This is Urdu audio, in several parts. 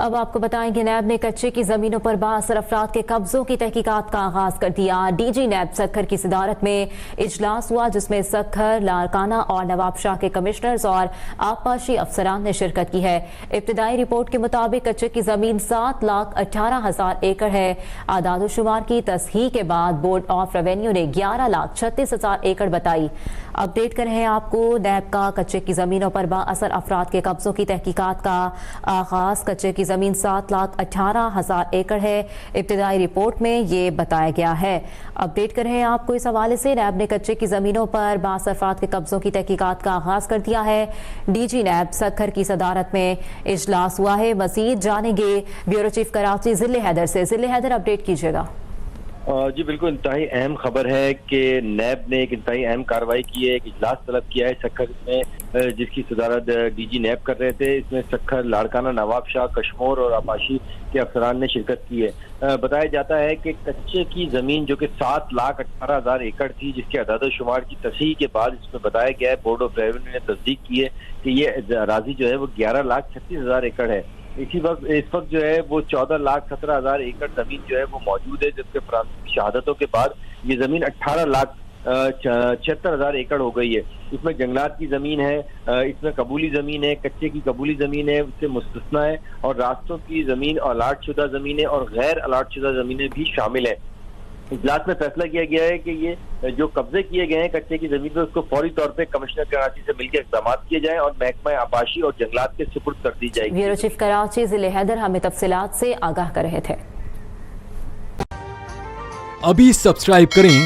اب آپ کو بتائیں کہ نیب نے کچے کی زمینوں پر بااثر افراد کے قبضوں کی تحقیقات کا آغاز کر دیا۔ ڈی جی نیب سکھر کی صدارت میں اجلاس ہوا جس میں سکھر، لاڑکانہ اور نواب شاہ کے کمشنرز اور آبپاشی افسران نے شرکت کی ہے۔ ابتدائی رپورٹ کے مطابق کچے کی زمین 7,18,000 ایکڑ ہے۔ اعداد و شمار کی تصحیح کے بعد بورڈ آف ریونیو نے 11,36,000 ایکڑ بتائی۔ اپڈیٹ کر رہے ہیں آپ کو، نیب کا کچے کی زمینوں پر بااثر افراد کے قبضوں کی تحقیقات کا آغاز۔ کچے کی زمین 7,18,000 ایکڑ ہے، ابتدائی رپورٹ میں یہ بتایا گیا ہے۔ اپڈیٹ کر رہے ہیں آپ کو، اس حوالے سے نیب نے کچے کی زمینوں پر بااثر افراد کے قبضوں کی تحقیقات کا آغاز کر دیا ہے۔ ڈی جی نیب سکھر کی صدارت میں اجلاس ہوا ہے۔ مزید جانیں گے بیورو چیف کراچی ضلع حیدر سے۔ ضلع حیدر، اپڈیٹ کیجیے گا۔ جی بالکل، انتہائی اہم خبر ہے کہ نیب نے ایک انتہائی اہم کارروائی کی ہے، ایک اجلاس طلب کیا ہے سکھر میں، جس کی صدارت ڈی جی نیب کر رہے تھے۔ اس میں سکھر، لاڑکانہ، نواب شاہ، کشمور اور آبپاشی کے افسران نے شرکت کی ہے۔ بتایا جاتا ہے کہ کچے کی زمین جو کہ 7,18,000 ایکڑ تھی، جس کے اعداد و شمار کی تصحیح کے بعد اس میں بتایا گیا ہے، بورڈ آف ریونیو نے تصدیق کی ہے کہ یہ اراضی جو ہے وہ 11,36,000 ایکڑ ہے۔ اس وقت جو ہے وہ 14,17,000 ایکڑ زمین جو ہے وہ موجود ہے، جبکہ فرانس کی شہادتوں کے بعد یہ زمین 18,76,000 ایکڑ ہو گئی ہے۔ اس میں جنگلات کی زمین ہے، اس میں قبولی زمین ہے، کچے کی قبولی زمین ہے، اس سے مستثنیٰ ہے، اور راستوں کی زمین، الاٹ شدہ زمینیں اور غیر الاٹ شدہ زمینیں بھی شامل ہیں۔ اجلاس میں فیصلہ کیا گیا ہے کہ یہ جو قبضے کیے گئے ہیں کچے کی زمین پر، اس کو فوری طور پہ کمشنر کراچی سے مل کے اقدامات کیے جائیں اور محکمہ آبپاشی اور جنگلات کے سپرد کر دی جائے گی۔ بیورو چیف کراچی ضلع حیدر ہمیں تفصیلات سے آگاہ کر رہے تھے۔ ابھی سبسکرائب کریں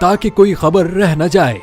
تاکہ کوئی خبر رہ نہ جائے۔